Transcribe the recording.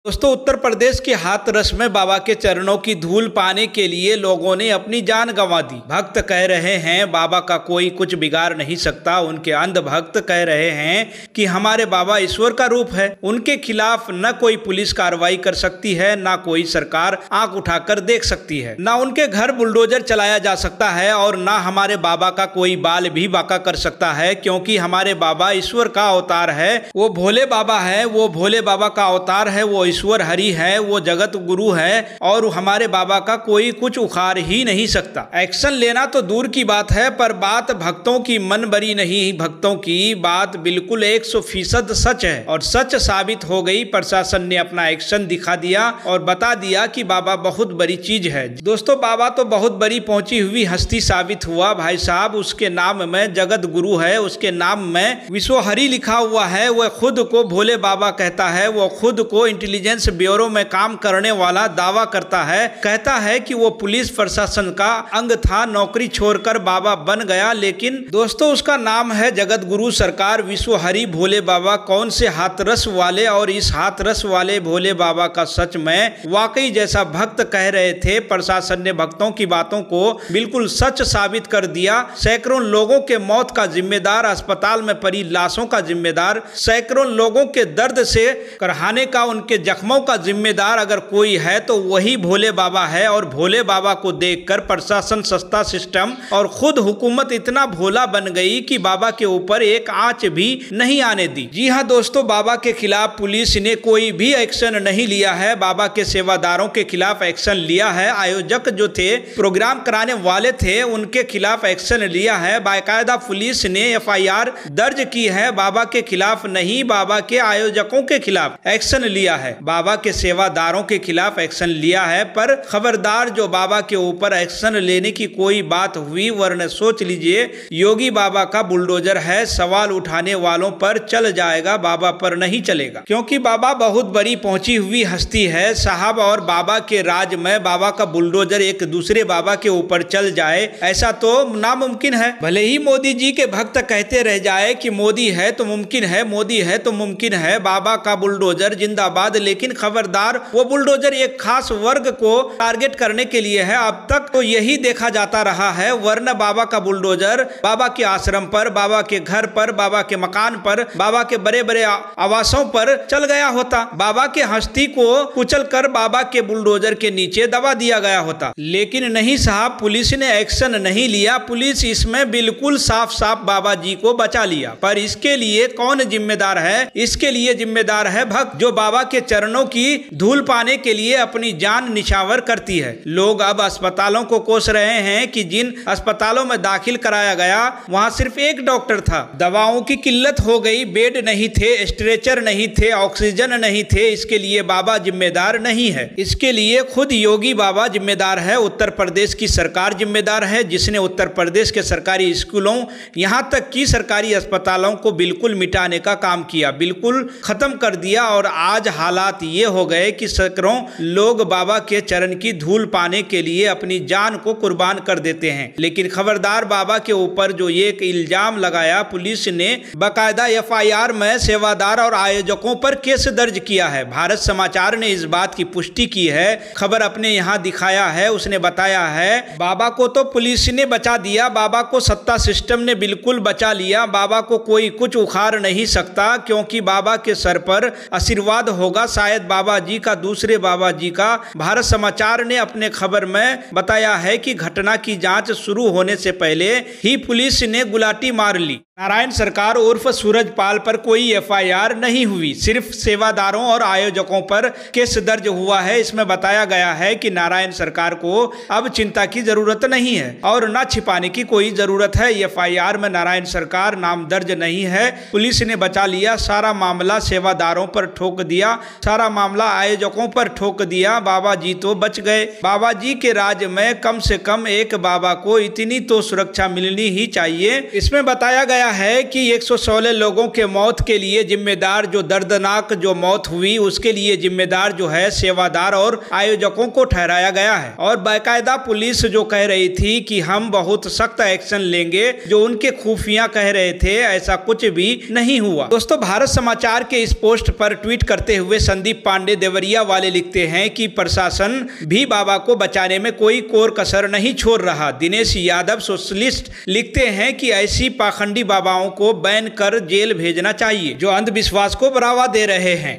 दोस्तों, उत्तर प्रदेश के हाथरस में बाबा के चरणों की धूल पाने के लिए लोगों ने अपनी जान गंवा दी। भक्त कह रहे हैं बाबा का कोई कुछ बिगाड़ नहीं सकता। उनके अंध भक्त कह रहे हैं कि हमारे बाबा ईश्वर का रूप है। उनके खिलाफ न कोई पुलिस कार्रवाई कर सकती है, न कोई सरकार आंख उठाकर देख सकती है, न उनके घर बुलडोजर चलाया जा सकता है और न हमारे बाबा का कोई बाल भी बांका कर सकता है, क्योंकि हमारे बाबा ईश्वर का अवतार है। वो भोले बाबा है, वो भोले बाबा का अवतार है, वो ईश्वर हरि है, वो जगत गुरु है और हमारे बाबा का कोई कुछ उखाड़ ही नहीं सकता। एक्शन लेना तो दूर की बात है, पर बात भक्तों की मन भरी नहीं। भक्तों की बात बिल्कुल 100% सच है और सच साबित हो गई। प्रशासन ने अपना एक्शन दिखा दिया और बता दिया कि बाबा बहुत बड़ी चीज है। दोस्तों, बाबा तो बहुत बड़ी पहुंची हुई हस्ती साबित हुआ भाई साहब। उसके नाम में जगत गुरु है, उसके नाम में विश्व हरि लिखा हुआ है। वह खुद को भोले बाबा कहता है, वो खुद को इंटेलिजेंस ब्यूरो में काम करने वाला दावा करता है। कहता है कि वो पुलिस प्रशासन का अंग था, नौकरी छोड़कर बाबा बन गया। लेकिन दोस्तों, उसका नाम है जगत गुरु सरकार विश्व हरि भोले बाबा। कौन से हाथरस वाले, और इस हाथरस वाले भोले बाबा का सच में वाकई जैसा भक्त कह रहे थे। प्रशासन ने भक्तों की बातों को बिल्कुल सच साबित कर दिया। सैकड़ों लोगों के मौत का जिम्मेदार, अस्पताल में पड़ी लाशों का जिम्मेदार, सैकड़ों लोगों के दर्द से करहाने का, उनके जख्मों का जिम्मेदार अगर कोई है तो वही भोले बाबा है। और भोले बाबा को देखकर प्रशासन, सस्ता सिस्टम और खुद हुकूमत इतना भोला बन गई कि बाबा के ऊपर एक आंच भी नहीं आने दी। जी हां दोस्तों, बाबा के खिलाफ पुलिस ने कोई भी एक्शन नहीं लिया है। बाबा के सेवादारों के खिलाफ एक्शन लिया है। आयोजक जो थे, प्रोग्राम कराने वाले थे, उनके खिलाफ एक्शन लिया है। बाकायदा पुलिस ने FIR दर्ज की है। बाबा के खिलाफ नहीं, बाबा के आयोजकों के खिलाफ एक्शन लिया है। बाबा के सेवादारों के खिलाफ एक्शन लिया है। पर खबरदार, जो बाबा के ऊपर एक्शन लेने की कोई बात हुई, वरना सोच लीजिए योगी बाबा का बुलडोजर है, सवाल उठाने वालों पर चल जाएगा, बाबा पर नहीं चलेगा। क्योंकि बाबा बहुत बड़ी पहुंची हुई हस्ती है साहब, और बाबा के राज में बाबा का बुलडोजर एक दूसरे बाबा के ऊपर चल जाए, ऐसा तो नामुमकिन है। भले ही मोदी जी के भक्त कहते रह जाए कि मोदी है तो मुमकिन है, मोदी है तो मुमकिन है, बाबा का बुलडोजर जिंदाबाद। लेकिन खबरदार, वो बुलडोजर एक खास वर्ग को टारगेट करने के लिए है। अब तक तो यही देखा जाता रहा है, वरना बाबा का बुलडोजर बाबा के आश्रम पर, बाबा के घर पर, बाबा के मकान पर, बाबा के बड़े बड़े आवासों पर चल गया होता। बाबा के हस्ती को कुचलकर बाबा के बुलडोजर के नीचे दबा दिया गया होता। लेकिन नहीं साहब, पुलिस ने एक्शन नहीं लिया। पुलिस इसमें बिल्कुल साफ साफ बाबा जी को बचा लिया। पर इसके लिए कौन जिम्मेदार है? इसके लिए जिम्मेदार है भक्त, जो बाबा के चरणों की धूल पाने के लिए अपनी जान निछावर करती है। लोग अब अस्पतालों को कोस रहे हैं कि जिन अस्पतालों में दाखिल कराया गया वहां सिर्फ एक डॉक्टर था, दवाओं की किल्लत हो गई, बेड नहीं थे, स्ट्रेचर नहीं थे, ऑक्सीजन नहीं थे। इसके लिए बाबा जिम्मेदार नहीं है, इसके लिए खुद योगी बाबा जिम्मेदार है। उत्तर प्रदेश की सरकार जिम्मेदार है, जिसने उत्तर प्रदेश के सरकारी स्कूलों, यहां तक कि सरकारी अस्पतालों को बिल्कुल मिटाने का काम किया, बिल्कुल खत्म कर दिया। और आज हालात ये हो गए कि सैकड़ों लोग बाबा के चरण की धूल पाने के लिए अपनी जान को कुर्बान कर देते हैं। लेकिन खबरदार, बाबा के ऊपर जो ये इल्जाम लगाया, पुलिस ने बाकायदा FIR में सेवादार और आयोजकों पर केस दर्ज किया है। भारत समाचार ने इस बात की पुष्टि की है, खबर अपने यहाँ दिखाया है। उसने बताया है बाबा को तो पुलिस ने बचा दिया, बाबा को सत्ता सिस्टम ने बिल्कुल बचा लिया। बाबा को कोई कुछ उखाड़ नहीं सकता, क्योंकि बाबा के सर पर आशीर्वाद होगा, शायद बाबा जी का, दूसरे बाबा जी का। भारत समाचार ने अपने खबर में बताया है कि घटना की जांच शुरू होने से पहले ही पुलिस ने गुलाटी मार ली। नारायण सरकार उर्फ सूरजपाल पर कोई FIR नहीं हुई, सिर्फ सेवादारों और आयोजकों पर केस दर्ज हुआ है। इसमें बताया गया है कि नारायण सरकार को अब चिंता की जरूरत नहीं है और न छिपाने की कोई जरूरत है। FIR में नारायण सरकार नाम दर्ज नहीं है। पुलिस ने बचा लिया, सारा मामला सेवादारों पर ठोक दिया, सारा मामला आयोजकों पर ठोक दिया। बाबा जी तो बच गए। बाबा जी के राज में कम से कम एक बाबा को इतनी तो सुरक्षा मिलनी ही चाहिए। इसमें बताया गया गया है कि 116 लोगों के मौत के लिए जिम्मेदार, जो दर्दनाक जो मौत हुई उसके लिए जिम्मेदार जो है सेवादार और आयोजकों को ठहराया गया है। और बाकायदा पुलिस जो कह रही थी कि हम बहुत सख्त एक्शन लेंगे, जो उनके खुफिया कह रहे थे, ऐसा कुछ भी नहीं हुआ। दोस्तों, भारत समाचार के इस पोस्ट पर ट्वीट करते हुए संदीप पांडे देवरिया वाले लिखते हैं कि प्रशासन भी बाबा को बचाने में कोई कोर कसर नहीं छोड़ रहा। दिनेश यादव सोशलिस्ट लिखते हैं कि ऐसी पाखंडी बाबाओं को बैन कर जेल भेजना चाहिए जो अंधविश्वास को बढ़ावा दे रहे हैं।